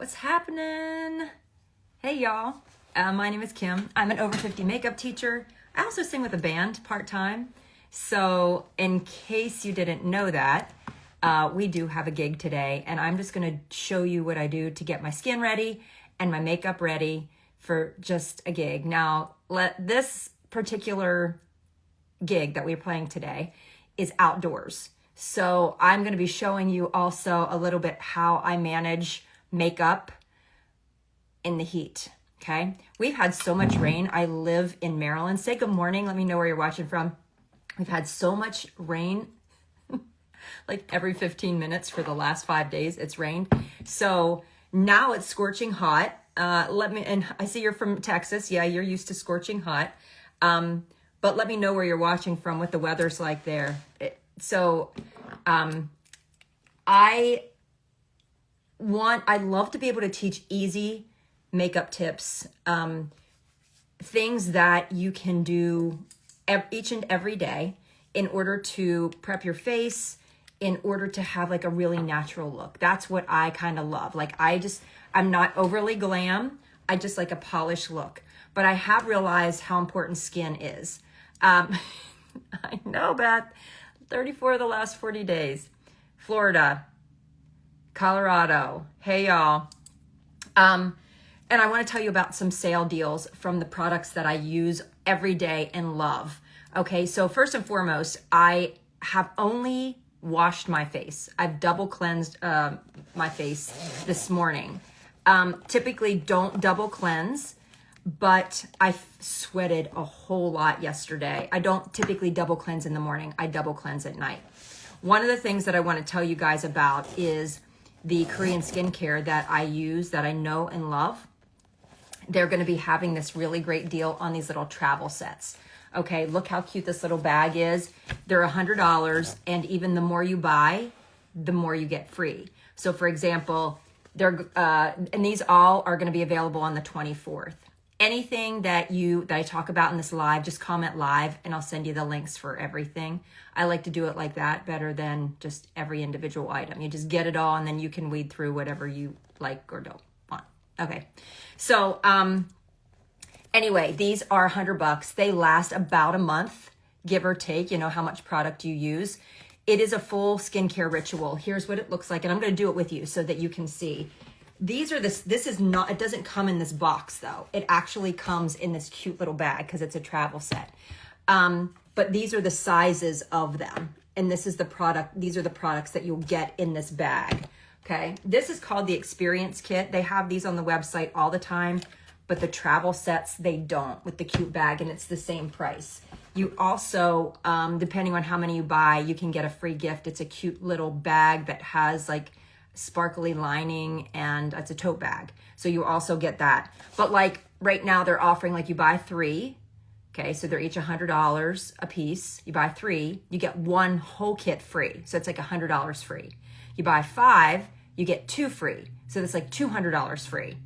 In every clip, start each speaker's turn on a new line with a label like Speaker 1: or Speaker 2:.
Speaker 1: What's happening? Hey y'all, my name is Kim. I'm an over 50 makeup teacher. I also sing with a band part-time. So in case you didn't know that, we do have a gig today, and I'm just gonna show you what I do to get my skin ready and my makeup ready for just a gig. Now, this particular gig that we're playing today is outdoors. So I'm going to be showing you also a little bit how I manage makeup in the heat. Okay. We've had so much rain. I live in Maryland. Say good morning. Let me know where you're watching from. We've had so much rain, like every 15 minutes for the last 5 days it's rained. So now it's scorching hot. And I see you're from Texas. Yeah, you're used to scorching hot. But let me know where you're watching from, what the weather's like there. I love to be able to teach easy makeup tips, things that you can do each and every day in order to prep your face, in order to have like a really natural look. That's what I kind of love. Like I'm not overly glam. I just like a polished look. But I have realized how important skin is. I know, Beth. 34 of the last 40 days. Florida, Colorado. Hey, y'all. And I want to tell you about some sale deals from the products that I use every day and love. Okay, so first and foremost, I have only washed my face. I've double cleansed my face this morning. Typically don't double cleanse, but I sweated a whole lot yesterday. I don't typically double cleanse in the morning. I double cleanse at night. One of the things that I want to tell you guys about is the Korean skincare that I use, that I know and love. They're going to be having this really great deal on these little travel sets. Okay, look how cute this little bag is. They're $100, and even the more you buy, the more you get free. So for example, and these all are going to be available on the 24th. Anything that I talk about in this live, just comment live and I'll send you the links for everything. I like to do it like that better than just every individual item. You just get it all and then you can weed through whatever you like or don't want. Okay. So, anyway, these are $100. They last about a month, give or take, how much product you use. It is a full skincare ritual. Here's what it looks like. And I'm going to do it with you so that you can see. This is not, it doesn't come in this box though. It actually comes in this cute little bag because it's a travel set. But these are the sizes of them. And this is the product. These are the products that you'll get in this bag. Okay. This is called the Experience Kit. They have these on the website all the time, but the travel sets, they don't, with the cute bag, and it's the same price. You also, depending on how many you buy, you can get a free gift. It's a cute little bag that has like sparkly lining, and it's a tote bag. So you also get that. But like right now they're offering, like, you buy 3. Okay, so they're each $100 a piece. You buy 3, you get 1 whole kit free. So it's like $100 free. You buy 5, you get 2 free. So that's like $200 free.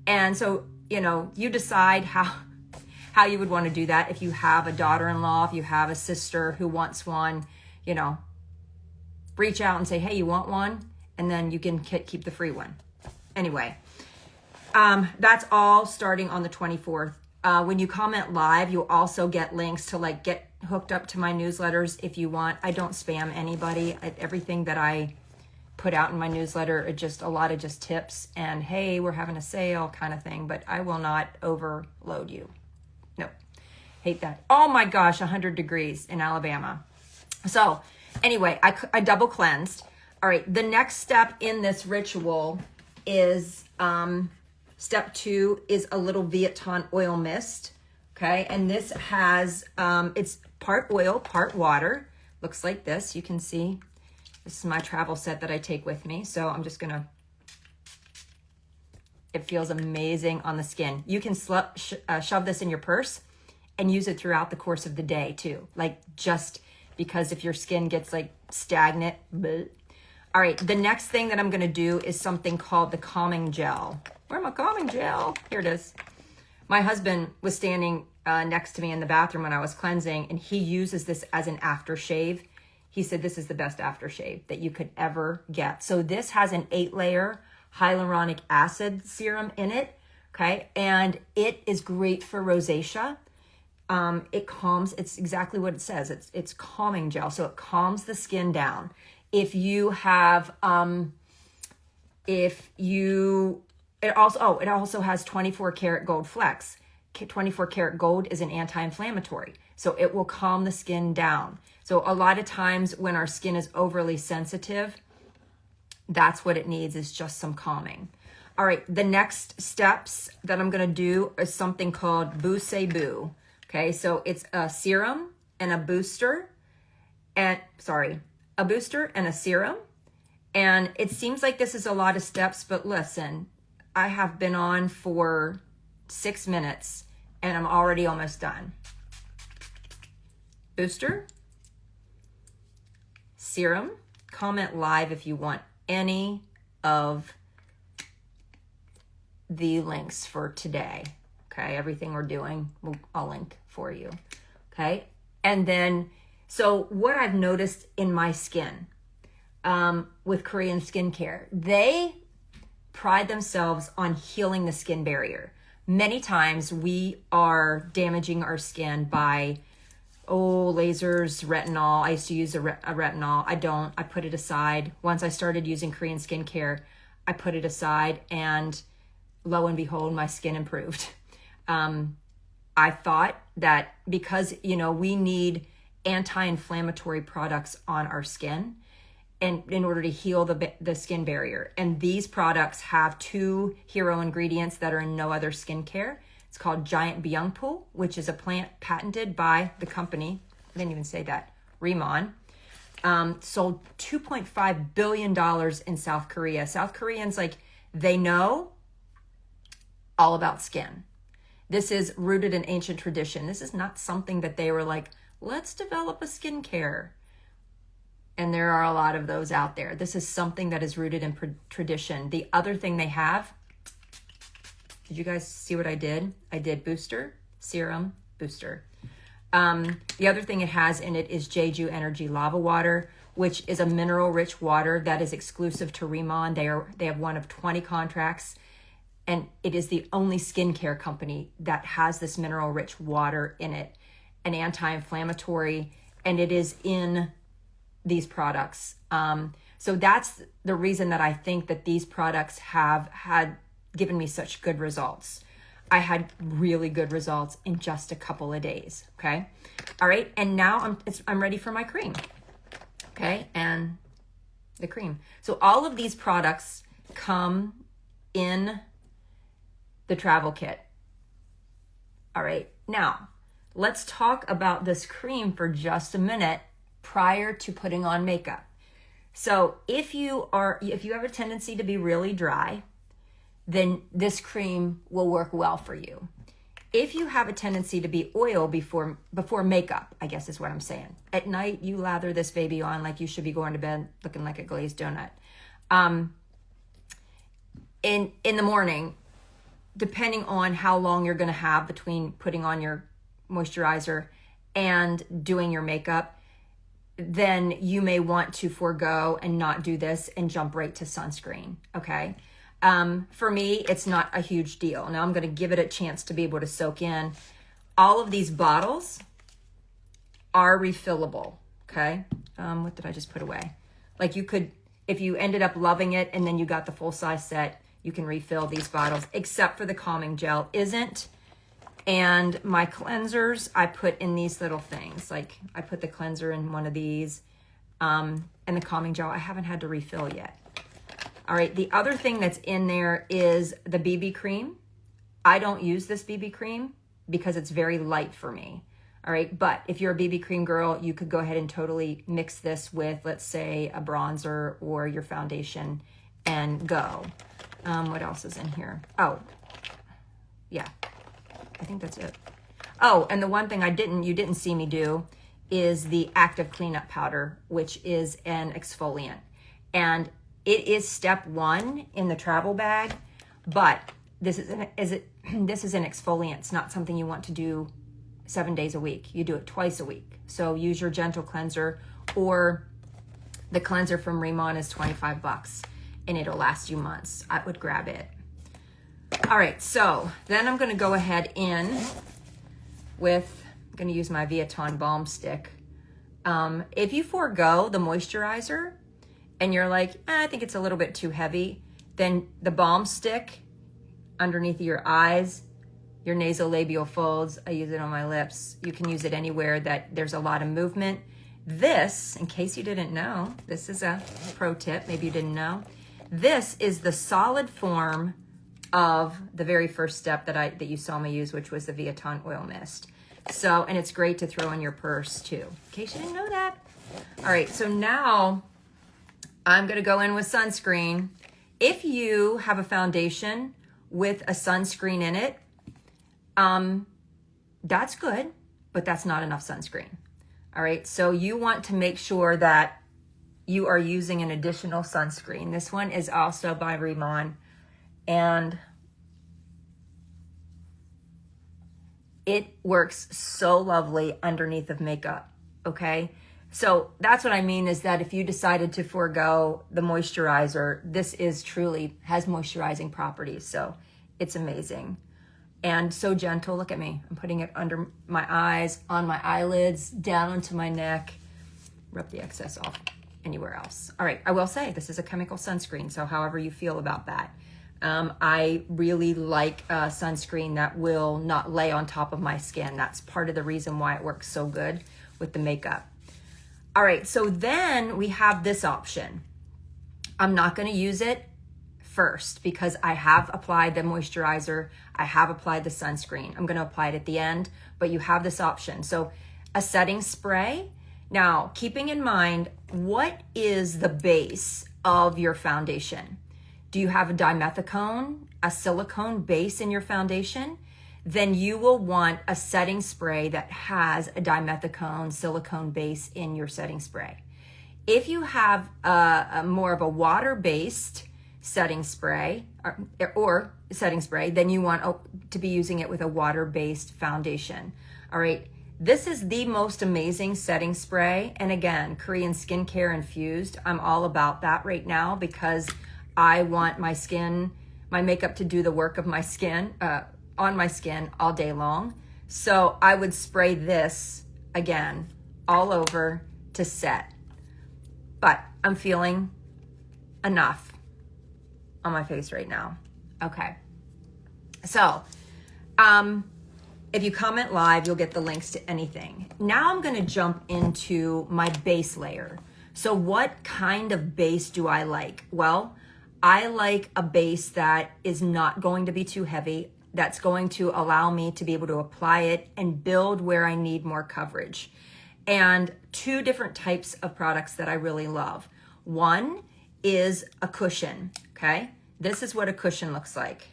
Speaker 1: And so, you decide how you would want to do that. If you have a daughter-in-law, if you have a sister who wants one, reach out and say, hey, you want one? And then you can keep the free one. Anyway, that's all starting on the 24th. When you comment live, you'll also get links to like get hooked up to my newsletters if you want. I don't spam anybody. Everything that I put out in my newsletter are just a lot of just tips and, hey, we're having a sale kind of thing, but I will not overload you. No, hate that. Oh my gosh, 100 degrees in Alabama. So anyway, I double cleansed. All right, the next step in this ritual is, step 2 is a little Vietton oil mist. Okay, and this has, it's part oil, part water. Looks like this, you can see. This is my travel set that I take with me. So I'm just gonna, it feels amazing on the skin. You can shove this in your purse and use it throughout the course of the day too. Like, just because if your skin gets like stagnant. Bleh. All right, the next thing that I'm gonna do is something called the calming gel. Where's my calming gel? Here it is. My husband was standing next to me in the bathroom when I was cleansing, and he uses this as an aftershave. He said this is the best aftershave that you could ever get. So this has an 8-layer hyaluronic acid serum in it, okay? And it is great for rosacea. It calms, it's exactly what it says. It's calming gel, so it calms the skin down. If you have, it also has 24 karat gold flex. 24 karat gold is an anti-inflammatory, so it will calm the skin down. So a lot of times when our skin is overly sensitive, that's what it needs, is just some calming. All right, the next steps that I'm gonna do is something called Boost Boo. Okay, so it's a serum and a booster, a booster and a serum. And it seems like this is a lot of steps, but listen, I have been on for 6 minutes and I'm already almost done. Booster, serum. Comment live if you want any of the links for today. Okay, everything we're doing, I'll link for you. Okay, and then, so what I've noticed in my skin with Korean skincare, they pride themselves on healing the skin barrier. Many times we are damaging our skin by, lasers, retinol. I used to use a retinol. I don't. I put it aside. Once I started using Korean skincare, I put it aside, and lo and behold, my skin improved. I thought that because, we need anti-inflammatory products on our skin and in order to heal the skin barrier. And these products have 2 hero ingredients that are in no other skincare. It's called Giant Byungpul, which is a plant patented by the company. I didn't even say that. Rimon. Sold $2.5 billion in South Korea. South Koreans, they know all about skin. This is rooted in ancient tradition. This is not something that they were like, let's develop a skincare. And there are a lot of those out there. This is something that is rooted in tradition. The other thing they have, did you guys see what I did? I did booster, serum, booster. The other thing it has in it is Jeju Energy Lava Water, which is a mineral-rich water that is exclusive to Rimon. They have one of 20 contracts. And it is the only skincare company that has this mineral-rich water in it, an anti-inflammatory, and it is in these products. So that's the reason that I think that these products have had given me such good results. I had really good results in just a couple of days, okay? All right, and now I'm ready for my cream, okay? And the cream. So all of these products come in the travel kit. All right, now let's talk about this cream for just a minute prior to putting on makeup. So if you have a tendency to be really dry, then this cream will work well for you. If you have a tendency to be oil before makeup, I guess is what I'm saying. At night, you lather this baby on like you should be going to bed looking like a glazed donut. In the morning, depending on how long you're going to have between putting on your moisturizer and doing your makeup, then you may want to forego and not do this and jump right to sunscreen, okay? For me, it's not a huge deal. Now I'm going to give it a chance to be able to soak in. All of these bottles are refillable, okay? What did I just put away? Like you could, if you ended up loving it and then you got the full size set, you can refill these bottles, except for the calming gel isn't. And my cleansers, I put in these little things. Like I put the cleanser in one of these, and the calming gel, I haven't had to refill yet. All right, the other thing that's in there is the BB cream. I don't use this BB cream because it's very light for me. All right, but if you're a BB cream girl, you could go ahead and totally mix this with, let's say, a bronzer or your foundation and go. What else is in here? Oh, yeah, I think that's it. Oh, and the one thing you didn't see me do is the active cleanup powder, which is an exfoliant. And it is step 1 in the travel bag, but this is an exfoliant. It's not something you want to do 7 days a week. You do it twice a week. So use your gentle cleanser, or the cleanser from Rimon is $25. and it'll last you months. I would grab it. All right, so then I'm gonna go ahead in with, I'm gonna use my Vuitton Balm Stick. If you forego the moisturizer and you're like, I think it's a little bit too heavy, then the Balm Stick underneath your eyes, your nasolabial folds, I use it on my lips. You can use it anywhere that there's a lot of movement. This, in case you didn't know, this is a pro tip, maybe you didn't know. This is the solid form of the very first step that you saw me use, which was the Vuitton Oil Mist. So, and it's great to throw in your purse too, in case you didn't know that. All right, so now I'm gonna go in with sunscreen. If you have a foundation with a sunscreen in it, that's good, but that's not enough sunscreen. All right, so you want to make sure that you are using an additional sunscreen. This one is also by Rimmon, and it works so lovely underneath of makeup, okay? So that's what I mean, is that if you decided to forego the moisturizer, this is truly has moisturizing properties, so it's amazing. And so gentle, look at me. I'm putting it under my eyes, on my eyelids, down into my neck, rub the excess off anywhere else. All right, I will say this is a chemical sunscreen, so however you feel about that. I really like sunscreen that will not lay on top of my skin. That's part of the reason why it works so good with the makeup. All right, so then we have this option. I'm not gonna use it first because I have applied the moisturizer, I have applied the sunscreen. I'm gonna apply it at the end, but you have this option. So a setting spray. Now, keeping in mind, what is the base of your foundation? Do you have a dimethicone, a silicone base in your foundation? Then you will want a setting spray that has a dimethicone silicone base in your setting spray. If you have a more of a water-based setting spray or setting spray, then you want to be using it with a water-based foundation. All right, this is the most amazing setting spray. And again, Korean skincare infused. I'm all about that right now because I want my skin, my makeup to do the work of my skin, on my skin all day long. So I would spray this, again, all over to set. But I'm feeling enough on my face right now. Okay. So, if you comment live, you'll get the links to anything. Now I'm gonna jump into my base layer. So what kind of base do I like? Well, I like a base that is not going to be too heavy, that's going to allow me to be able to apply it and build where I need more coverage. And two different types of products that I really love. One is a cushion, okay? This is what a cushion looks like.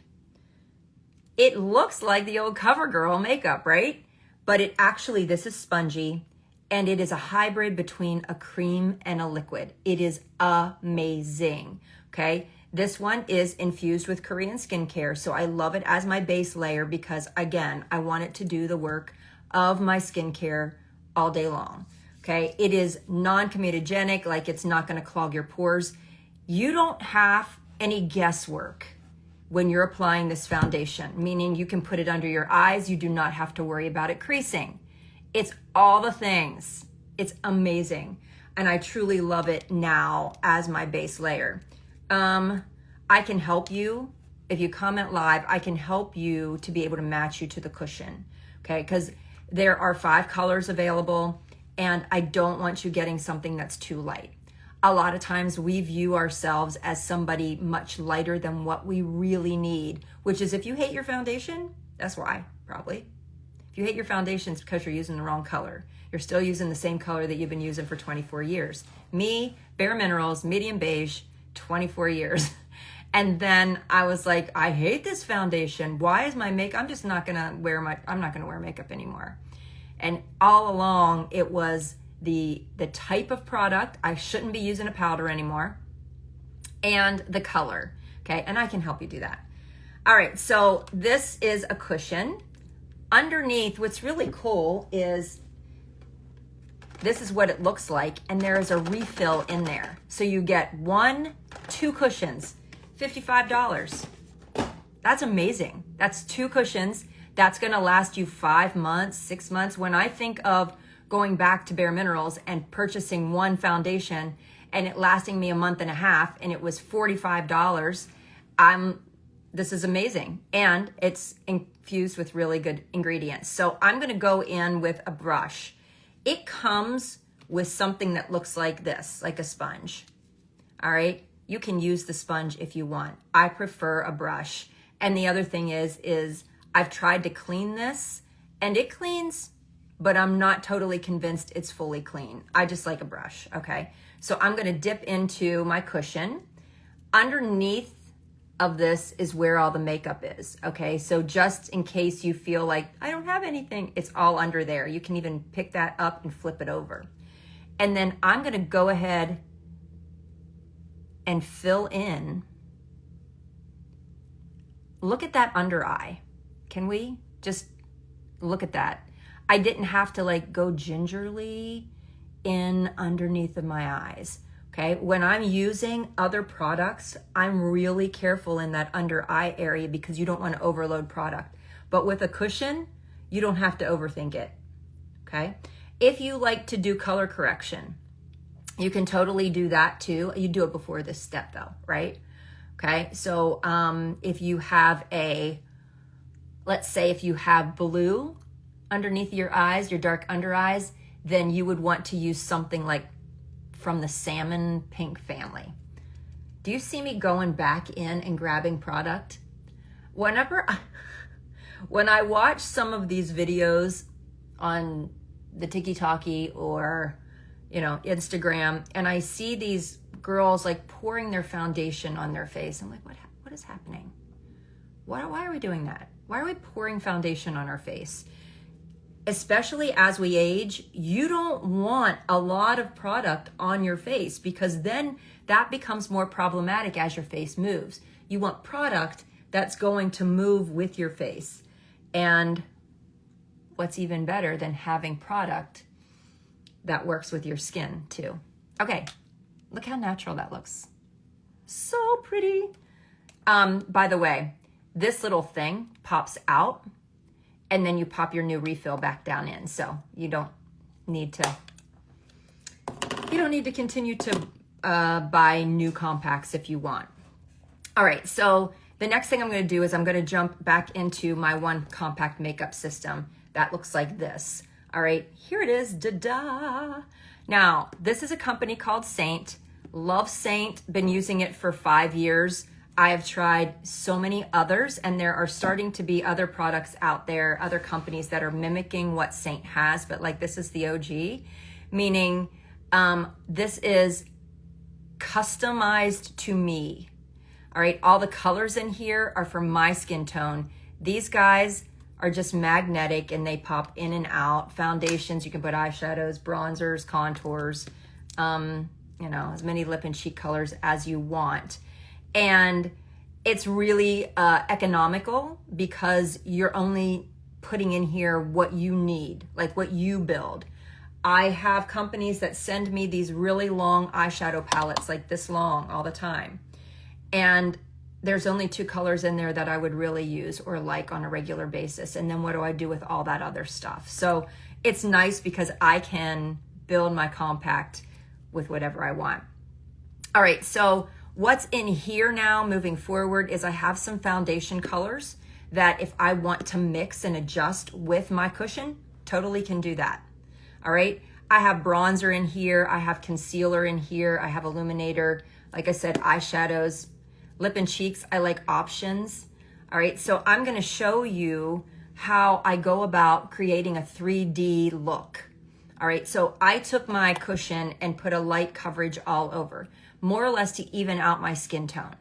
Speaker 1: It looks like the old CoverGirl makeup, right? But it actually, this is spongy, and it is a hybrid between a cream and a liquid. It is amazing, okay? This one is infused with Korean skincare, so I love it as my base layer because, again, I want it to do the work of my skincare all day long, okay? It is non-comedogenic, like it's not gonna clog your pores. You don't have any guesswork when you're applying this foundation, meaning you can put it under your eyes, you do not have to worry about it creasing. It's all the things. It's amazing, and I truly love it now as my base layer. I can help you. If you comment live, I can help you to be able to match you to the cushion, okay? Because there are 5 colors available, and I don't want you getting something that's too light. A lot of times we view ourselves as somebody much lighter than what we really need, which is if you hate your foundation, that's why, probably. If you hate your foundation, it's because you're using the wrong color. You're still using the same color that you've been using for 24 years. Me, Bare Minerals, medium beige, 24 years. And then I was like, I hate this foundation. Why is my makeup, I'm not gonna wear makeup anymore. And all along it was the type of product, I shouldn't be using a powder anymore, and the color, okay? And I can help you do that. All right, so this is a cushion. Underneath, what's really cool is this is what it looks like, and there is a refill in there. So you get 1, 2 cushions, $55. That's amazing. That's 2 cushions. That's gonna last you 5 months, 6 months. When I think of going back to Bare Minerals and purchasing one foundation and it lasting me a month and a half and it was $45, this is amazing. And it's infused with really good ingredients. So I'm gonna go in with a brush. It comes with something that looks like this, like a sponge. All right, you can use the sponge if you want. I prefer a brush. And the other thing is I've tried to clean this and it cleans, but I'm not totally convinced it's fully clean. I just like a brush, okay? So I'm gonna dip into my cushion. Underneath of this is where all the makeup is, okay? So just in case you feel like I don't have anything, it's all under there. You can even pick that up and flip it over. And then I'm gonna go ahead and fill in. Look at that under eye. Can we just look at that? I didn't have to like go gingerly in underneath of my eyes, okay? When I'm using other products, I'm really careful in that under eye area because you don't want to overload product. But with a cushion, you don't have to overthink it, okay? If you like to do color correction, you can totally do that too. You do it before this step though, right? Okay, so if you have let's say if you have blue underneath your eyes, your dark under eyes, then you would want to use something like from the salmon pink family. Do you see me going back in and grabbing product? When I watch some of these videos on the TikTok or Instagram, and I see these girls like pouring their foundation on their face. I'm like, what is happening? Why are we doing that? Why are we pouring foundation on our face? Especially as we age, you don't want a lot of product on your face because then that becomes more problematic as your face moves. You want product that's going to move with your face. And what's even better than having product that works with your skin too. Okay, look how natural that looks. So pretty. By the way, this little thing pops out and then you pop your new refill back down in. So you don't need to continue to buy new compacts if you want. All right, so the next thing I'm gonna do is I'm gonna jump back into my one compact makeup system that looks like this. All right, here it is, da-da. Now, this is a company called Saint. Love Saint, been using it for 5 years. I have tried so many others, and there are starting to be other products out there, other companies that are mimicking what Saint has, but like this is the OG, meaning this is customized to me. All right, all the colors in here are for my skin tone. These guys are just magnetic and they pop in and out. Foundations, you can put eyeshadows, bronzers, contours, as many lip and cheek colors as you want. And it's really economical because you're only putting in here what you need, like what you build. I have companies that send me these really long eyeshadow palettes, like this long all the time. And there's only 2 colors in there that I would really use or like on a regular basis. And then what do I do with all that other stuff? So it's nice because I can build my compact with whatever I want. All right, so what's in here now moving forward is I have some foundation colors that if I want to mix and adjust with my cushion, totally can do that. All right, I have bronzer in here, I have concealer in here, I have illuminator, like I said, eyeshadows, lip and cheeks, I like options. All right, so I'm gonna show you how I go about creating a 3D look. All right, so I took my cushion and put a light coverage all over, more or less to even out my skin tone.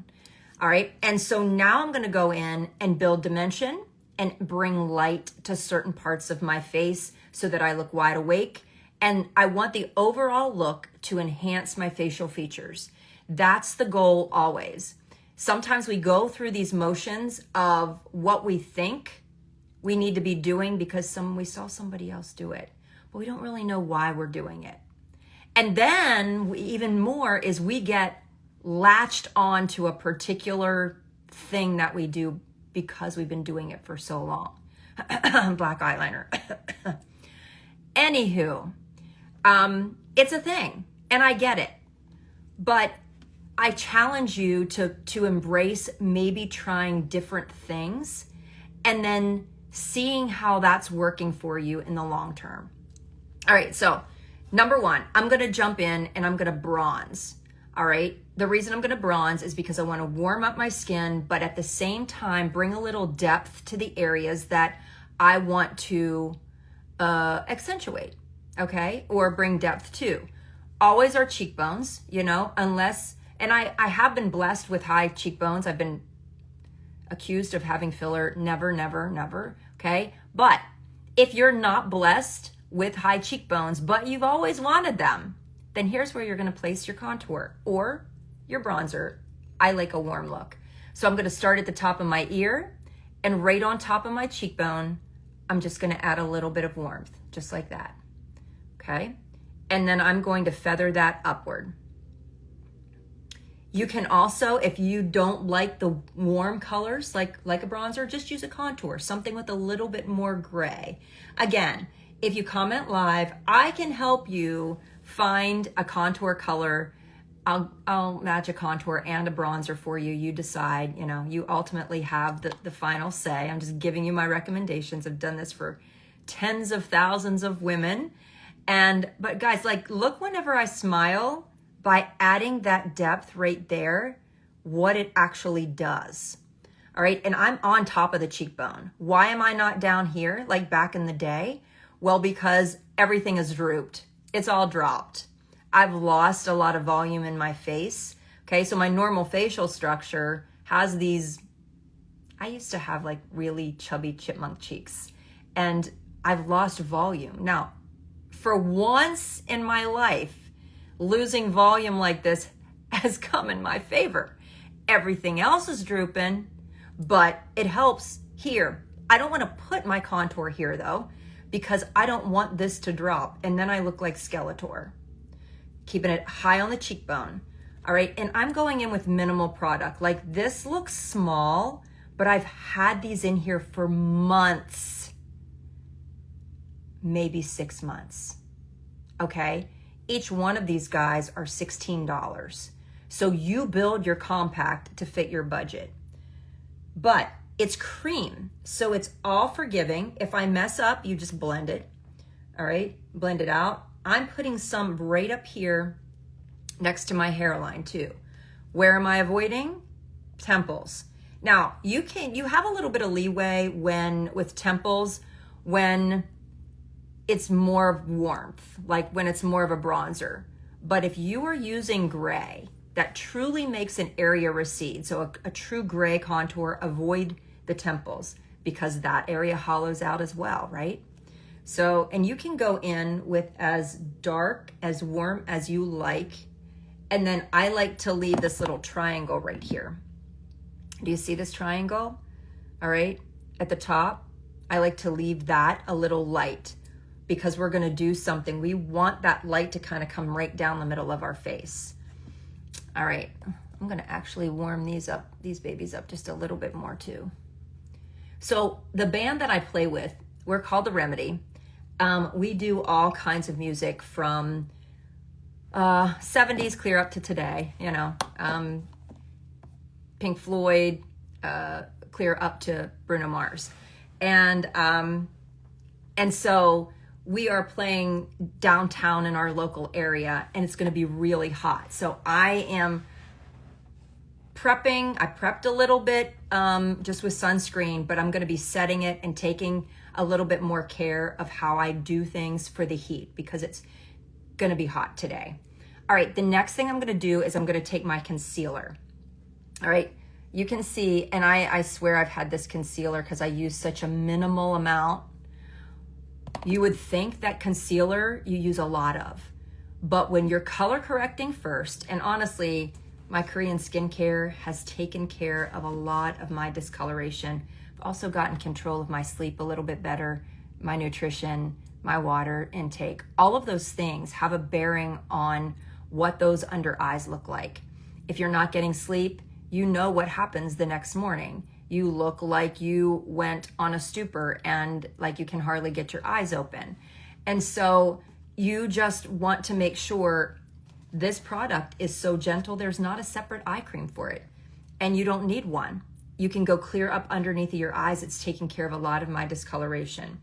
Speaker 1: All right, and so now I'm gonna go in and build dimension and bring light to certain parts of my face so that I look wide awake. And I want the overall look to enhance my facial features. That's the goal always. Sometimes we go through these motions of what we think we need to be doing because we saw somebody else do it, but we don't really know why we're doing it. And then even more is we get latched on to a particular thing that we do because we've been doing it for so long. Black eyeliner. Anywho, it's a thing and I get it, but I challenge you to embrace maybe trying different things and then seeing how that's working for you in the long term. All right, so number one, I'm gonna jump in and I'm gonna bronze. All right, the reason I'm gonna bronze is because I wanna warm up my skin, but at the same time, bring a little depth to the areas that I want to accentuate, okay? Or bring depth to. Always our cheekbones, you know, unless, and I have been blessed with high cheekbones. I've been accused of having filler, never, never, never, okay? But if you're not blessed with high cheekbones, but you've always wanted them, then here's where you're gonna place your contour or your bronzer. I like a warm look. So I'm gonna start at the top of my ear and right on top of my cheekbone, I'm just gonna add a little bit of warmth, just like that, okay? And then I'm going to feather that upward. You can also, if you don't like the warm colors like a bronzer, just use a contour, something with a little bit more gray. Again, if you comment live, I can help you find a contour color. I'll match a contour and a bronzer for you. You decide, you know, you ultimately have the final say. I'm just giving you my recommendations. I've done this for tens of thousands of women. But guys, like, look whenever I smile, by adding that depth right there, what it actually does. All right, and I'm on top of the cheekbone. Why am I not down here like back in the day? Well, because everything is drooped. It's all dropped. I've lost a lot of volume in my face. Okay, so my normal facial structure has these, I used to have like really chubby chipmunk cheeks, and I've lost volume. Now, for once in my life, losing volume like this has come in my favor. Everything else is drooping, but it helps here. I don't want to put my contour here though, because I don't want this to drop and then I look like Skeletor. Keeping it high on the cheekbone. All right, and I'm going in with minimal product. Like, this looks small, but I've had these in here for months, maybe 6 months, okay? Each one of these guys are $16. So you build your compact to fit your budget. But it's cream, so it's all forgiving. If I mess up, you just blend it. All right, blend it out. I'm putting some right up here next to my hairline too. Where am I avoiding? Temples. Now, you have a little bit of leeway with temples when it's more of warmth, like when it's more of a bronzer. But if you are using gray, that truly makes an area recede. So a true gray contour, avoid the temples because that area hollows out as well, right? So, and you can go in with as dark, as warm as you like. And then I like to leave this little triangle right here. Do you see this triangle? All right, at the top, I like to leave that a little light because we're gonna do something. We want that light to kind of come right down the middle of our face. All right, I'm gonna actually warm these babies up just a little bit more too. So the band that I play with, we're called The Remedy. We do all kinds of music from 70s clear up to today, you know, Pink Floyd, clear up to Bruno Mars. And so we are playing downtown in our local area and it's gonna be really hot. So I am prepping. I prepped a little bit just with sunscreen, but I'm gonna be setting it and taking a little bit more care of how I do things for the heat because it's gonna be hot today. All right, the next thing I'm gonna do is I'm gonna take my concealer. All right, you can see, and I swear I've had this concealer because I use such a minimal amount. You would think that concealer you use a lot of, but when you're color correcting first, and honestly, my Korean skincare has taken care of a lot of my discoloration. I've also gotten control of my sleep a little bit better, my nutrition, my water intake. All of those things have a bearing on what those under eyes look like. if you're not getting sleep, you know what happens the next morning. You look like you went on a stupor and like you can hardly get your eyes open. And so you just want to make sure this product is so gentle, there's not a separate eye cream for it. And you don't need one. You can go clear up underneath of your eyes. It's taking care of a lot of my discoloration.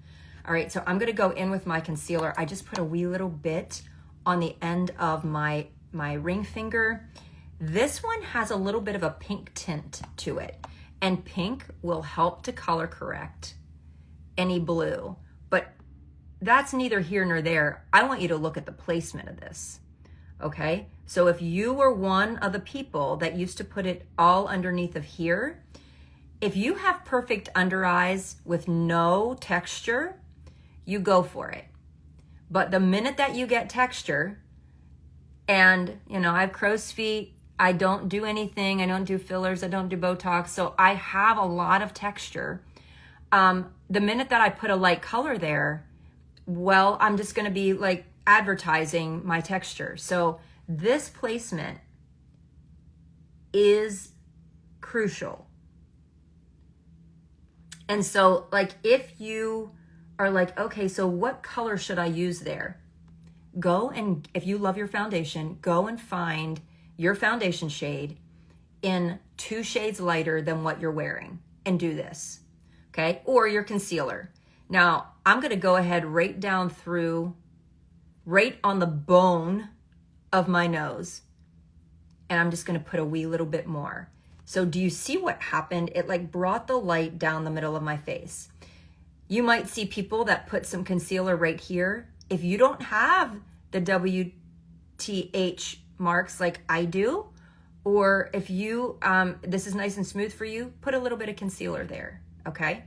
Speaker 1: All right, so I'm gonna go in with my concealer. I just put a wee little bit on the end of my ring finger. This one has a little bit of a pink tint to it, and pink will help to color correct any blue, but that's neither here nor there. I want you to look at the placement of this, okay? So if you were one of the people that used to put it all underneath of here, if you have perfect under eyes with no texture, you go for it. But the minute that you get texture, and you know, I have crow's feet, I don't do anything, I don't do fillers, I don't do Botox, so I have a lot of texture. The minute that I put a light color there, well, I'm just gonna be like advertising my texture. So this placement is crucial. And so like if you are like, okay, so what color should I use there? Go and, if you love your foundation, go and find your foundation shade in 2 shades lighter than what you're wearing and do this, okay? Or your concealer. Now, I'm gonna go ahead right down through, right on the bone of my nose, and I'm just gonna put a wee little bit more. So do you see what happened? It like brought the light down the middle of my face. You might see people that put some concealer right here. If you don't have the WTH marks like I do, or if you, this is nice and smooth for you, put a little bit of concealer there, okay?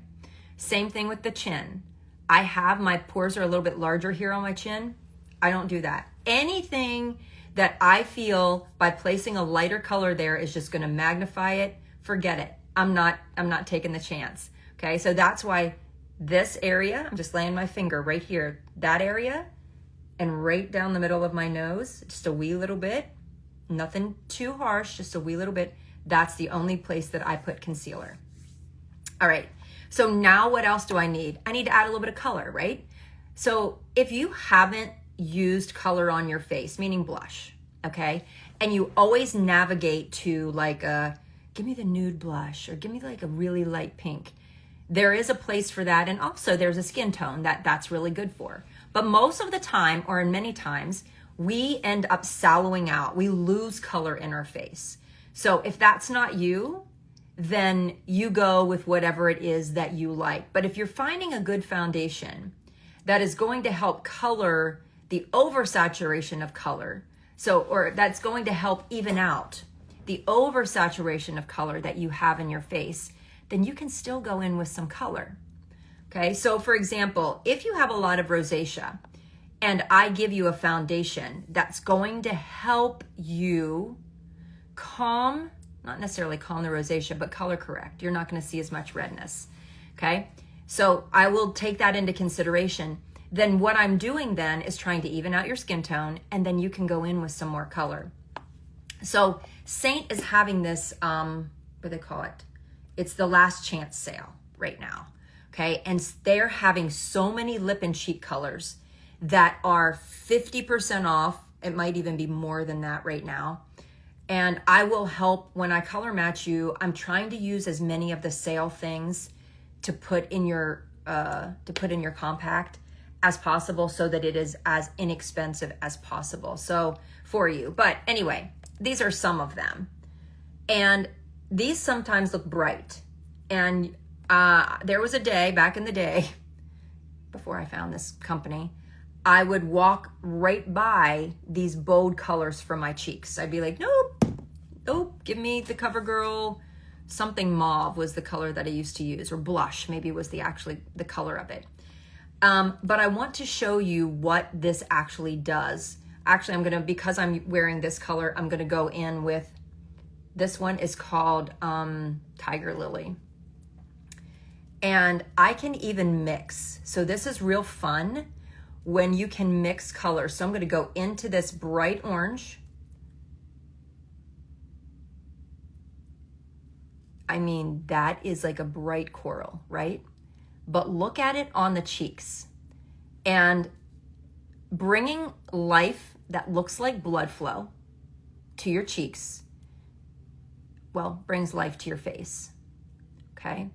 Speaker 1: Same thing with the chin. I have, my pores are a little bit larger here on my chin. I don't do that. Anything that I feel by placing a lighter color there is just gonna magnify it, forget it. I'm not taking the chance, okay? So that's why this area, I'm just laying my finger right here, that area, and right down the middle of my nose, just a wee little bit, nothing too harsh, just a wee little bit. That's the only place that I put concealer. All right, so now what else do I need? I need to add a little bit of color, right? So if you haven't used color on your face, meaning blush, okay? And you always navigate to like a, give me the nude blush, or give me like a really light pink. There is a place for that, and also there's a skin tone that's really good for. But most of the time, or in many times, we end up sallowing out. We lose color in our face. So if that's not you, then you go with whatever it is that you like. But if you're finding a good foundation that is going to help color the oversaturation of color, so, or that's going to help even out the oversaturation of color that you have in your face, then you can still go in with some color. Okay, so for example, if you have a lot of rosacea and I give you a foundation that's going to help you calm, not necessarily calm the rosacea, but color correct, you're not gonna see as much redness, okay? So I will take that into consideration. Then what I'm doing then is trying to even out your skin tone, and then you can go in with some more color. So Saint is having this, what do they call it? It's the last chance sale right now. Okay, and they're having so many lip and cheek colors that are 50% off. It might even be more than that right now. And I will help when I color match you. I'm trying to use as many of the sale things to put in your compact as possible, so that it is as inexpensive as possible. So for you, but anyway, these are some of them, and these sometimes look bright. And there was a day back in the day, before I found this company, I would walk right by these bold colors for my cheeks. I'd be like, nope, give me the CoverGirl, something mauve was the color that I used to use, or blush maybe was the color of it. But I want to show you what this actually does. Actually, because I'm wearing this color, I'm gonna go in with, this one is called Tiger Lily. And I can even mix. So this is real fun when you can mix colors. So I'm gonna go into this bright orange. I mean, that is like a bright coral, right? But look at it on the cheeks. And bringing life that looks like blood flow to your cheeks, well, brings life to your face, okay?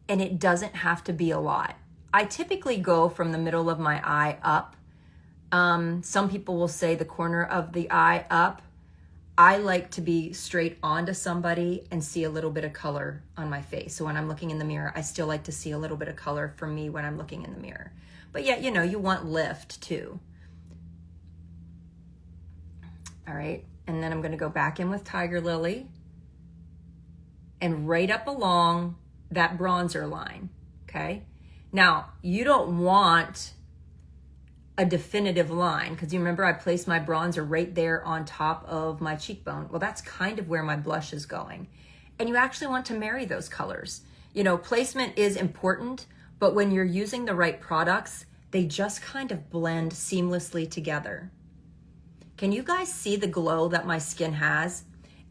Speaker 1: And it doesn't have to be a lot. I typically go from the middle of my eye up. Some people will say the corner of the eye up. I like to be straight onto somebody and see a little bit of color on my face. So when I'm looking in the mirror, I still like to see a little bit of color for me when I'm looking in the mirror. But yeah, you know, you want lift too. All right, and then I'm gonna go back in with Tiger Lily and right up along that bronzer line, okay? Now, you don't want a definitive line, because you remember I placed my bronzer right there on top of my cheekbone. Well, that's kind of where my blush is going. And you actually want to marry those colors. You know, placement is important, but when you're using the right products, they just kind of blend seamlessly together. Can you guys see the glow that my skin has?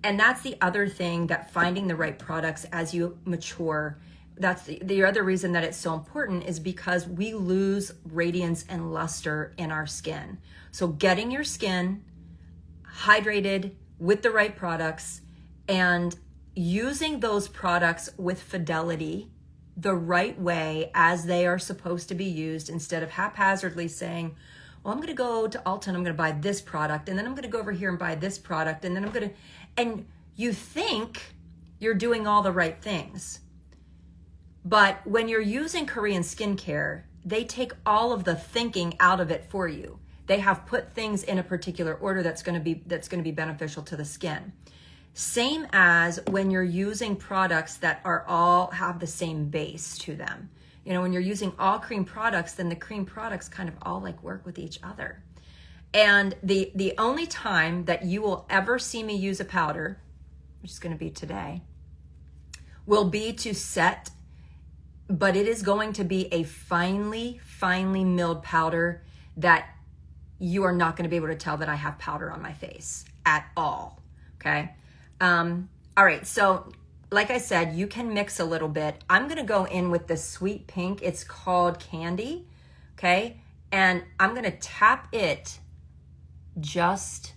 Speaker 1: And that's the other thing, that finding the right products as you mature, that's the other reason that it's so important, is because we lose radiance and luster in our skin. So getting your skin hydrated with the right products and using those products with fidelity the right way as they are supposed to be used, instead of haphazardly saying, well, I'm going to go to Ulta and I'm going to buy this product, and then I'm going to go over here and buy this product, and then I'm going to, and you think you're doing all the right things. But when you're using Korean skincare, they take all of the thinking out of it for you. They have put things in a particular order that's going to be beneficial to the skin. Same as when you're using products that are all have the same base to them. You know, when you're using all cream products, then the cream products kind of all like work with each other. And the only time that you will ever see me use a powder, which is going to be today, will be to set, but it is going to be a finely milled powder that you are not going to be able to tell that I have powder on my face at all, okay? All right, so like I said, you can mix a little bit. I'm going to go in with this sweet pink. It's called Candy, okay? And I'm going to tap it just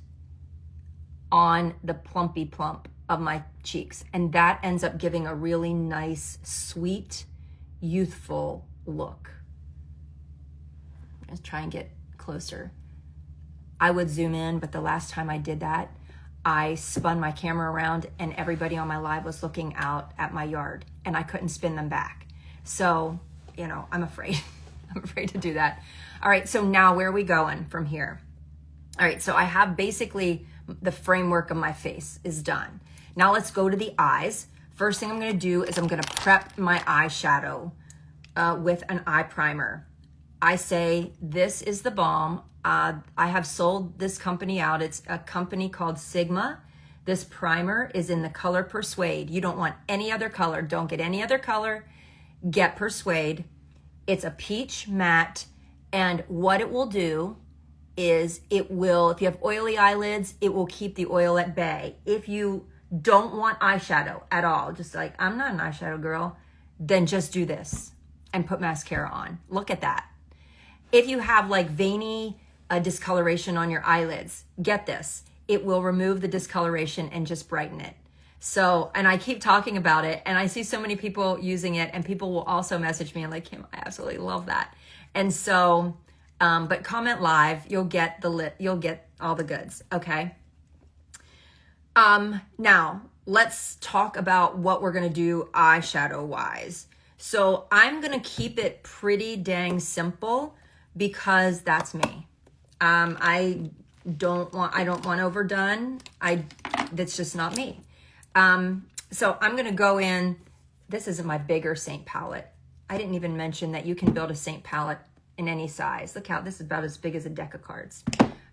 Speaker 1: on the plumpy plump of my cheeks. And that ends up giving a really nice, sweet, youthful look. Let's try and get closer. I would zoom in, but the last time I did that, I spun my camera around and everybody on my live was looking out at my yard and I couldn't spin them back. So, you know, I'm afraid. I'm afraid to do that. All right, so now where are we going from here? All right, so I have basically the framework of my face is done. Now let's go to the eyes. First thing I'm gonna do is I'm gonna prep my eyeshadow with an eye primer. I say this is the bomb. I have sold this company out. It's a company called Sigma. This primer is in the color Persuade. You don't want any other color. Don't get any other color. Get Persuade. It's a peach matte. And what it will do is it will, if you have oily eyelids, it will keep the oil at bay. If you don't want eyeshadow at all, just like, I'm not an eyeshadow girl, then just do this and put mascara on. Look at that. If you have like veiny discoloration on your eyelids, get this. It will remove the discoloration and just brighten it. So, and I keep talking about it and I see so many people using it, and people will also message me and like, Kim, I absolutely love that. And so, but comment live, you'll get all the goods, okay? Now let's talk about what we're gonna do eyeshadow wise. So I'm gonna keep it pretty dang simple because that's me. I don't want overdone. That's just not me. So I'm gonna go in, this isn't my bigger Saint palette. I didn't even mention that you can build a Saint palette in any size. Look how this is about as big as a deck of cards,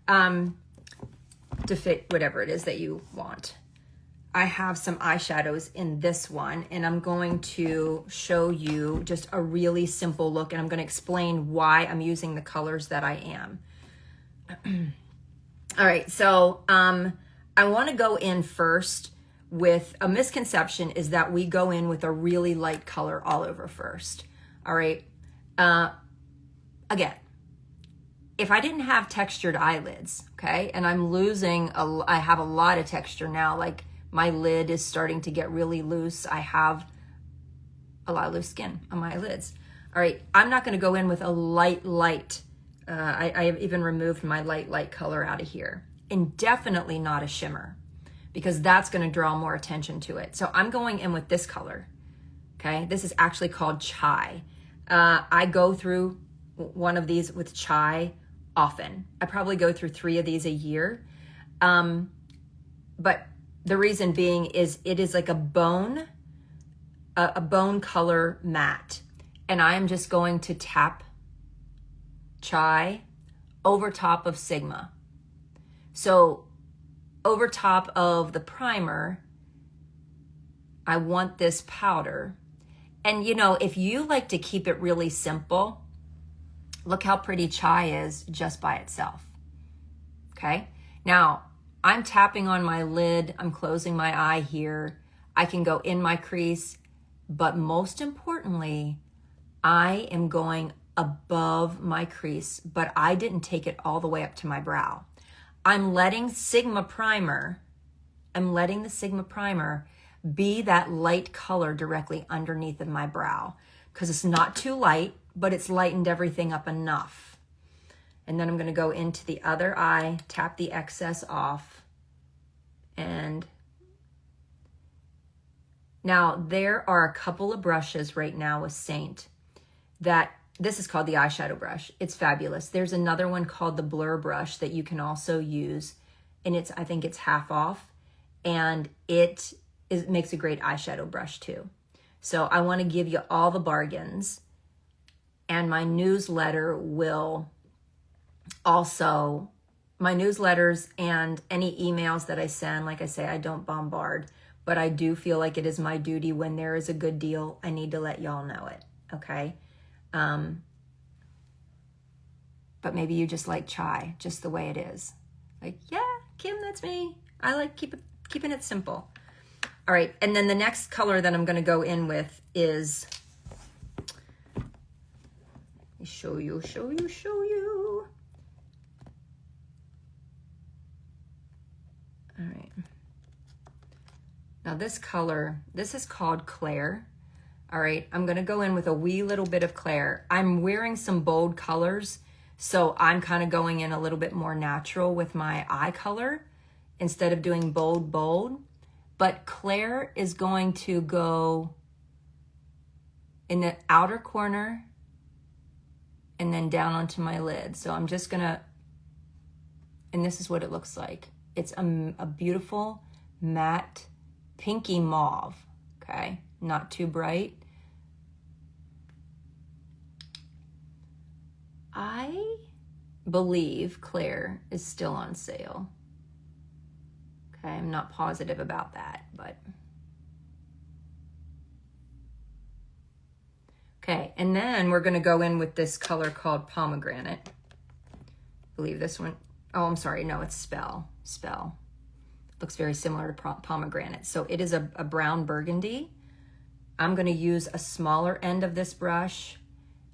Speaker 1: to fit whatever it is that you want. I have some eyeshadows in this one, and I'm going to show you just a really simple look, and I'm going to explain why I'm using the colors that I am. All right, so I want to go in first with a misconception is that we go in with a really light color all over first. All right. Again, if I didn't have textured eyelids, okay, and I'm losing, I have a lot of texture now, like my lid is starting to get really loose. I have a lot of loose skin on my lids. All right, I'm not going to go in with a light. I have even removed my light color out of here. And definitely not a shimmer, because that's going to draw more attention to it. So I'm going in with this color, okay? This is actually called Chai. I go through one of these with Chai often. I probably go through 3 of these a year. But the reason being is it is like a bone color matte. And I am just going to tap Chai over top of Sigma. So over top of the primer, I want this powder. And you know, if you like to keep it really simple, look how pretty Chai is just by itself. Okay? Now, I'm tapping on my lid. I'm closing my eye here. I can go in my crease, but most importantly, I am going above my crease, but I didn't take it all the way up to my brow. I'm letting the Sigma primer be that light color directly underneath of my brow, because it's not too light, but it's lightened everything up enough. And then I'm going to go into the other eye, tap the excess off. And now there are a couple of brushes right now with Saint that, this is called the eyeshadow brush. It's fabulous. There's another one called the blur brush that you can also use, and I think it's half off, and it makes a great eyeshadow brush too. So I want to give you all the bargains, and my newsletter will also, my newsletters and any emails that I send, like I say, I don't bombard, but I do feel like it is my duty when there is a good deal, I need to let y'all know it, okay? But maybe you just like Chai, just the way it is. Like, yeah, Kim, that's me. I like keeping it simple. All right, and then the next color that I'm going to go in with is, let me show you. All right. Now this color, this is called Claire. All right, I'm going to go in with a wee little bit of Claire. I'm wearing some bold colors, so I'm kind of going in a little bit more natural with my eye color instead of doing bold. But Claire is going to go in the outer corner and then down onto my lid. So I'm just going to, and this is what it looks like. It's a beautiful matte pinky mauve, okay? Not too bright. I believe Claire is still on sale. Okay, I'm not positive about that, but. Okay, and then we're gonna go in with this color called Pomegranate. I believe this one, oh, I'm sorry, no, it's Spell. Looks very similar to Pomegranate. So it is a brown burgundy. I'm gonna use a smaller end of this brush,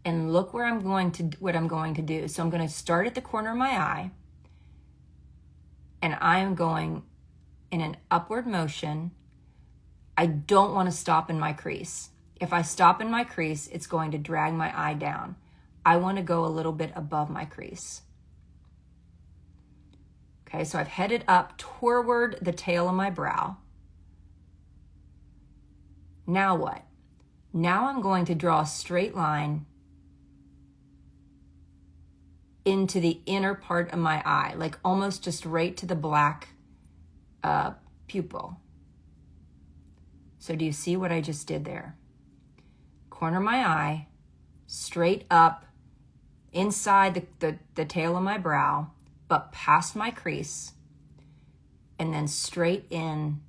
Speaker 1: and look where what I'm going to do. So I'm going to start at the corner of my eye, and I am going in an upward motion. I don't want to stop in my crease. If I stop in my crease, it's going to drag my eye down. I want to go a little bit above my crease. Okay, so I've headed up toward the tail of my brow. Now what? Now I'm going to draw a straight line into the inner part of my eye, like almost just right to the black pupil. So do you see what I just did there? Corner of my eye, straight up inside the tail of my brow, but past my crease, and then straight in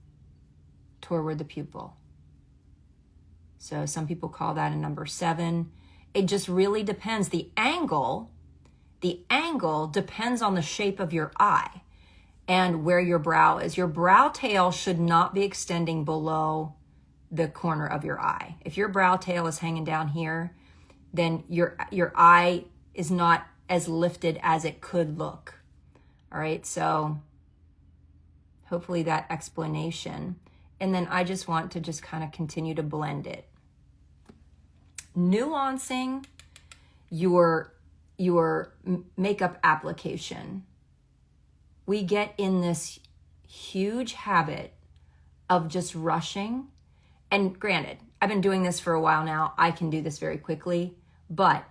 Speaker 1: toward the pupil. So some people call that a number 7. It just really depends. The angle depends on the shape of your eye. and where your brow is. Your brow tail should not be extending below the corner of your eye. If your brow tail is hanging down here, then your eye is not as lifted as it could look. All right, so hopefully that explanation. And then I just want to just kind of continue to blend it. Nuancing your makeup application. We get in this huge habit of just rushing. And granted, I've been doing this for a while now. I can do this very quickly, but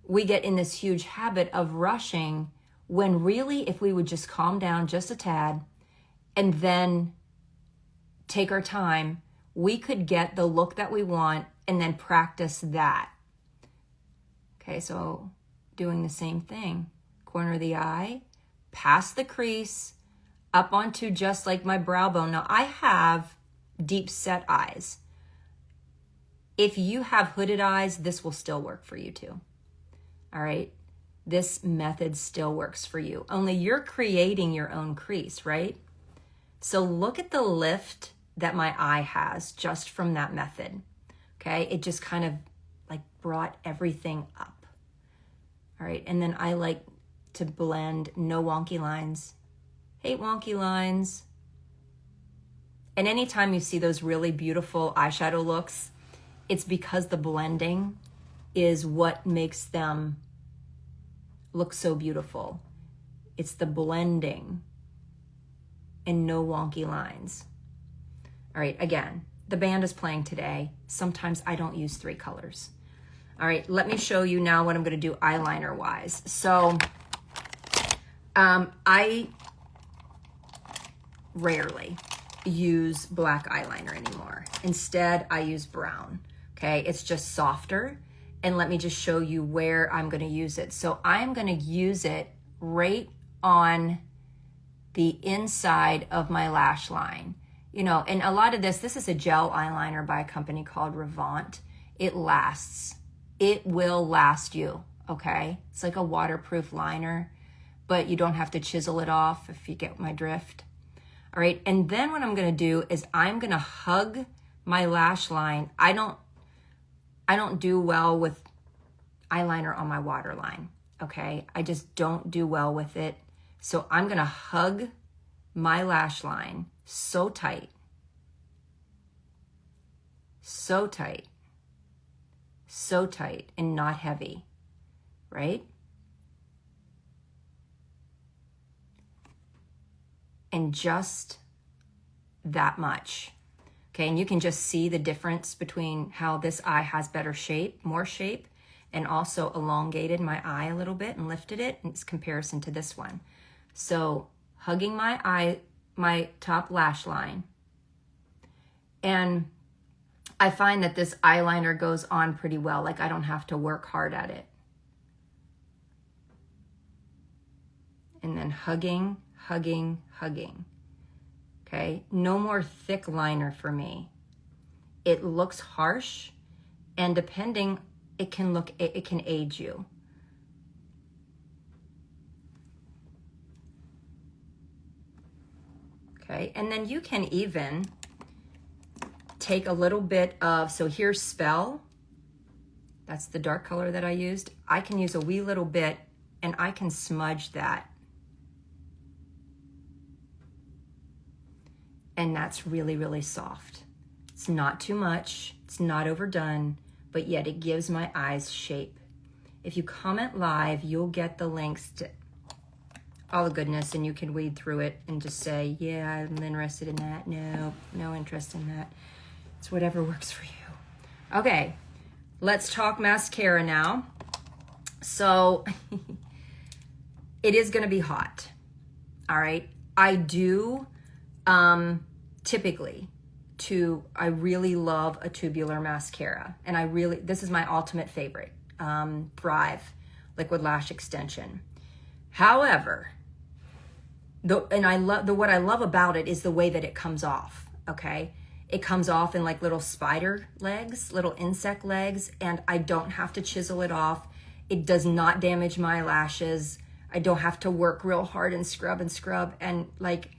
Speaker 1: we get in this huge habit of rushing when really, if we would just calm down just a tad and then take our time, we could get the look that we want and then practice that. Okay, so doing the same thing. Corner of the eye, past the crease, up onto just like my brow bone. Now I have deep set eyes. If you have hooded eyes, this will still work for you too. All right, this method still works for you. Only you're creating your own crease, right? So look at the lift that my eye has just from that method. Okay, it just kind of like brought everything up. All right, and then I like to blend, no wonky lines. Hate wonky lines. And anytime you see those really beautiful eyeshadow looks, it's because the blending is what makes them look so beautiful. It's the blending and no wonky lines. All right, again, the band is playing today. Sometimes I don't use 3 colors. All right, let me show you now what I'm gonna do eyeliner wise. So I rarely use black eyeliner anymore. Instead, I use brown, okay? It's just softer. And let me just show you where I'm gonna use it. So I'm gonna use it right on the inside of my lash line. You know, and a lot of this is a gel eyeliner by a company called Revant. It lasts. It will last you, okay? It's like a waterproof liner, but you don't have to chisel it off if you get my drift. All right, and then what I'm gonna do is I'm gonna hug my lash line. I don't do well with eyeliner on my waterline, okay? I just don't do well with it. So I'm gonna hug my lash line so tight, so tight, so tight, and not heavy, right? And just that much. Okay, and you can just see the difference between how this eye has better shape, more shape, and also elongated my eye a little bit and lifted it in comparison to this one. So hugging my eye, my top lash line. And I find that this eyeliner goes on pretty well. Like I don't have to work hard at it. And then hugging, hugging, hugging. Okay, no more thick liner for me. It looks harsh, and depending, it can age you. Okay, and then you can even take a little bit of, so here's Spell. That's the dark color that I used. I can use a wee little bit, and I can smudge that. And that's really, really soft. It's not too much, it's not overdone, but yet it gives my eyes shape. If you comment live, you'll get the links to all the goodness, and you can wade through it and just say, yeah, I'm interested in that. No, no interest in that. It's whatever works for you. Okay, let's talk mascara now. So it is gonna be hot, all right? I do, typically, I really love a tubular mascara, and this is my ultimate favorite, Thrive Liquid Lash Extension. However, what I love about it is the way that it comes off, okay? It comes off in like little spider legs, little insect legs, and I don't have to chisel it off. It does not damage my lashes. I don't have to work real hard and scrub. And like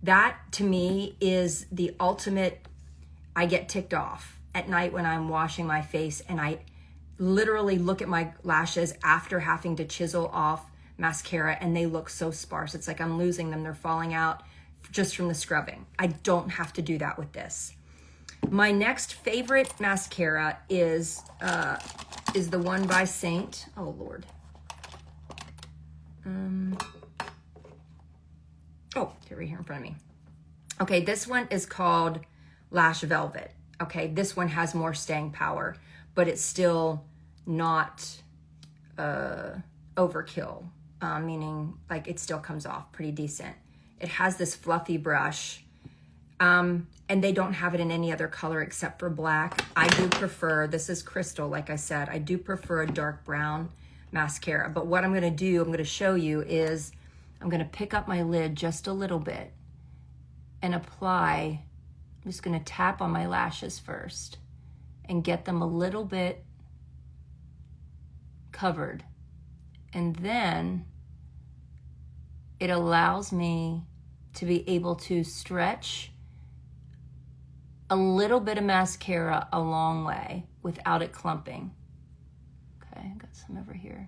Speaker 1: that to me is the ultimate. I get ticked off at night when I'm washing my face and I literally look at my lashes after having to chisel off mascara and they look so sparse. It's like I'm losing them. They're falling out just from the scrubbing. I don't have to do that with this. My next favorite mascara is the one by Saint. Oh Lord. Oh, they're right here in front of me. Okay, this one is called Lash Velvet. Okay, this one has more staying power, but it's still not overkill, meaning like it still comes off pretty decent. It has this fluffy brush, and they don't have it in any other color except for black. I do prefer, this is crystal, like I said, I do prefer a dark brown mascara. But what I'm gonna do, I'm gonna show you is, I'm gonna pick up my lid just a little bit and apply, I'm just gonna tap on my lashes first and get them a little bit covered. And then it allows me to be able to stretch a little bit of mascara a long way without it clumping. Okay, I got some over here.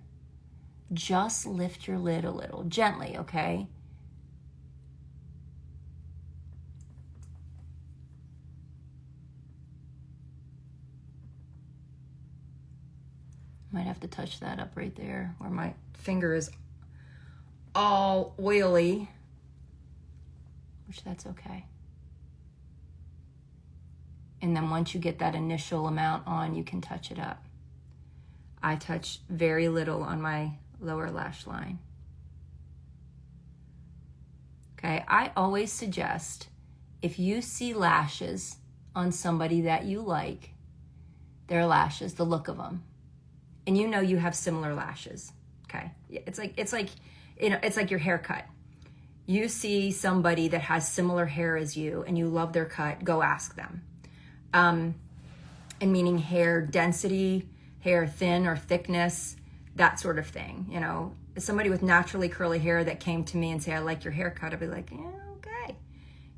Speaker 1: Just lift your lid a little, gently, okay? Might have to touch that up right there where my finger is all oily, which that's okay. And then once you get that initial amount on, you can touch it up. I touch very little on my lower lash line. Okay, I always suggest if you see lashes on somebody that you like, their lashes, the look of them, and you know you have similar lashes, okay? It's like you know, it's like your haircut. You see somebody that has similar hair as you and you love their cut, go ask them. And meaning hair density, hair thin or thickness, that sort of thing. You know, somebody with naturally curly hair that came to me and say, I like your haircut, I'd be like, yeah, okay.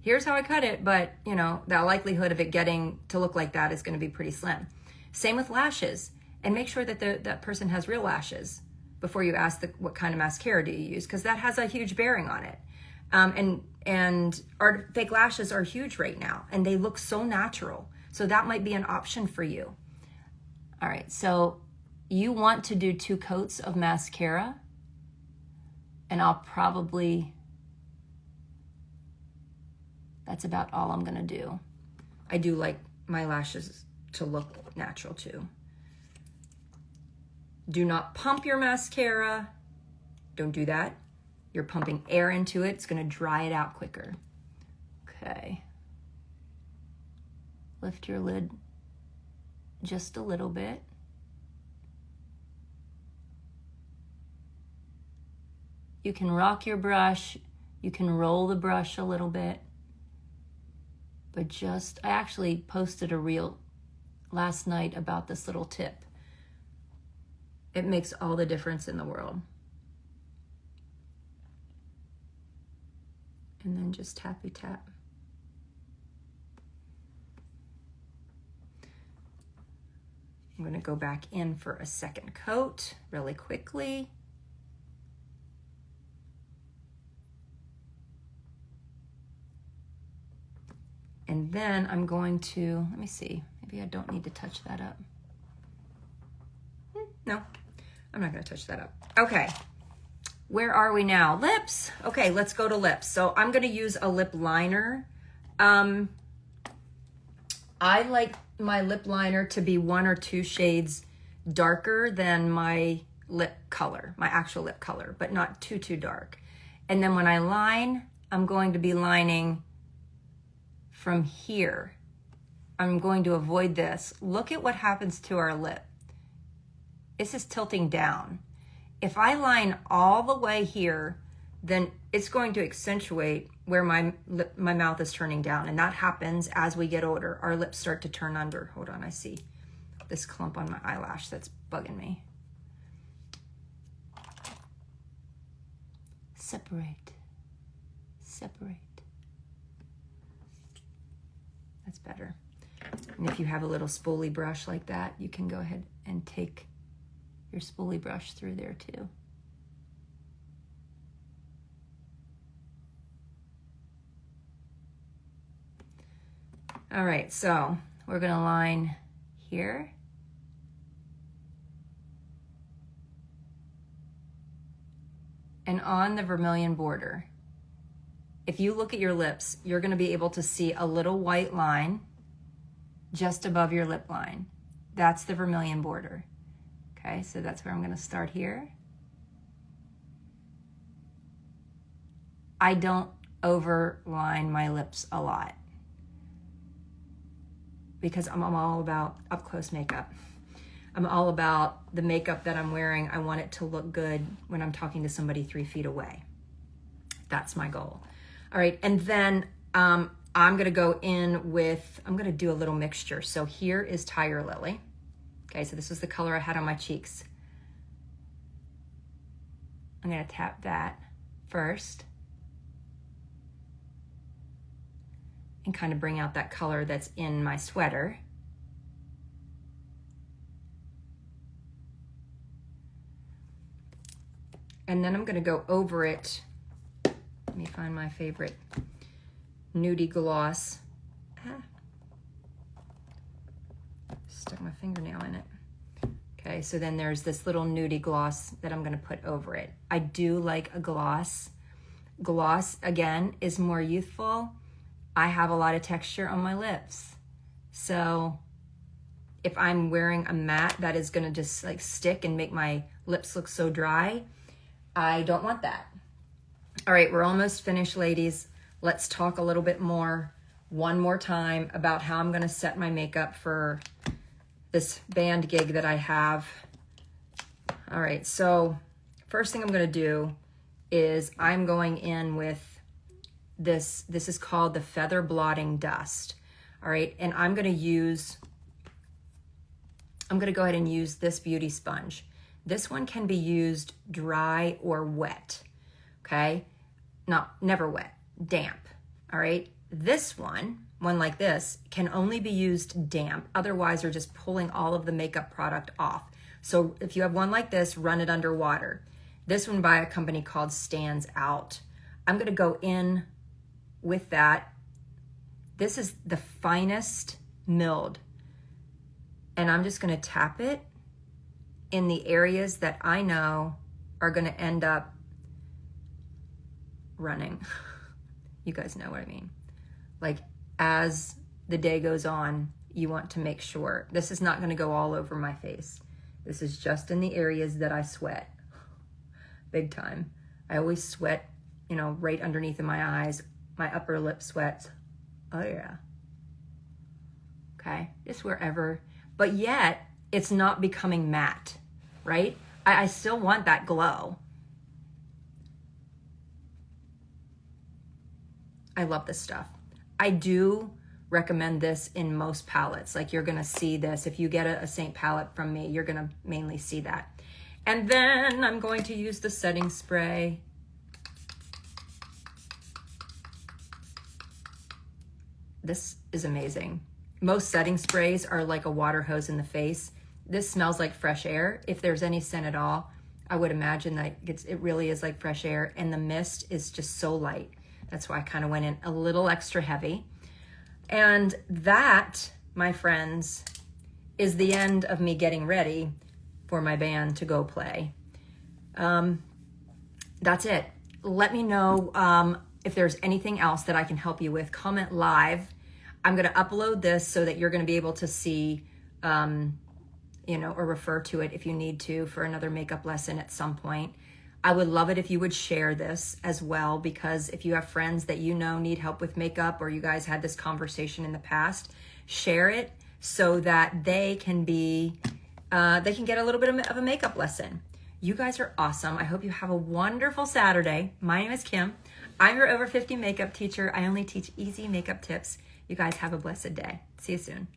Speaker 1: Here's how I cut it, but you know, the likelihood of it getting to look like that is gonna be pretty slim. Same with lashes. And make sure that that person has real lashes before you ask what kind of mascara do you use, because that has a huge bearing on it. And our fake lashes are huge right now, and they look so natural. So that might be an option for you. All right, so you want to do 2 coats of mascara, and I'll probably, that's about all I'm gonna do. I do like my lashes to look natural too. Do not pump your mascara. Don't do that. You're pumping air into it. It's gonna dry it out quicker. Okay. Lift your lid just a little bit. You can rock your brush. You can roll the brush a little bit. But just, I actually posted a reel last night about this little tip. It makes all the difference in the world. And then just tappy tap. I'm gonna go back in for a second coat really quickly. And then I'm going to, let me see, maybe I don't need to touch that up. No, I'm not gonna touch that up. Okay, where are we now? Lips. Okay, let's go to lips. So I'm gonna use a lip liner. I like my lip liner to be 1 or 2 shades darker than my lip color, my actual lip color, but not too dark. And then when I line, I'm going to be lining from here. I'm going to avoid this. Look at what happens to our lip. This is tilting down. If I line all the way here, then it's going to accentuate where my mouth is turning down. And that happens as we get older. Our lips start to turn under. Hold on, I see this clump on my eyelash that's bugging me. separate, separate. That's better. And if you have a little spoolie brush like that, you can go ahead and take your spoolie brush through there too. All right, so we're gonna line here. And on the vermilion border, if you look at your lips, you're gonna be able to see a little white line just above your lip line. That's the vermilion border. Okay, so that's where I'm gonna start here. I don't overline my lips a lot because I'm all about up close makeup. I'm all about the makeup that I'm wearing. I want it to look good when I'm talking to somebody 3 feet away. That's my goal. All right, and then I'm gonna go in with, I'm gonna do a little mixture. So here is Tiger Lily. Okay, so this was the color I had on my cheeks. I'm gonna tap that first and kind of bring out that color that's in my sweater. And then I'm gonna go over it. Let me find my favorite nudie gloss. Stuck my fingernail in it. Okay, so then there's this little nudie gloss that I'm gonna put over it. I do like a gloss. Gloss, again, is more youthful. I have a lot of texture on my lips. So if I'm wearing a matte that is gonna just like stick and make my lips look so dry, I don't want that. All right, we're almost finished, ladies. Let's talk a little bit more, one more time, about how I'm gonna set my makeup for this band gig that I have. All right, so first thing I'm gonna do is I'm going in with this is called the Feather Blotting Dust. All right, and I'm gonna go ahead and use this beauty sponge. This one can be used dry or wet, okay? Never wet, damp, all right? This one like this, can only be used damp. Otherwise, you're just pulling all of the makeup product off. So if you have one like this, run it under water. This one by a company called Stands Out. I'm gonna go in with that. This is the finest milled. And I'm just gonna tap it in the areas that I know are gonna end up running. You guys know what I mean. Like, as the day goes on, you want to make sure. This is not gonna go all over my face. This is just in the areas that I sweat. Big time. I always sweat, right underneath of my eyes. My upper lip sweats. Oh yeah. Okay, just wherever. But yet, it's not becoming matte, right? I still want that glow. I love this stuff. I do recommend this in most palettes. Like, you're gonna see this. If you get a Saint palette from me, you're gonna mainly see that. And then I'm going to use the setting spray. This is amazing. Most setting sprays are like a water hose in the face. This smells like fresh air. If there's any scent at all, I would imagine that it really is like fresh air, and the mist is just so light. That's why I kind of went in a little extra heavy. And that, my friends, is the end of me getting ready for my band to go play. That's it. Let me know if there's anything else that I can help you with. Comment live. I'm gonna upload this so that you're gonna be able to see, or refer to it if you need to for another makeup lesson at some point. I would love it if you would share this as well, because if you have friends that need help with makeup, or you guys had this conversation in the past, share it so that they can get a little bit of a makeup lesson. You guys are awesome. I hope you have a wonderful Saturday. My name is Kim. I'm your over 50 makeup teacher. I only teach easy makeup tips. You guys have a blessed day. See you soon.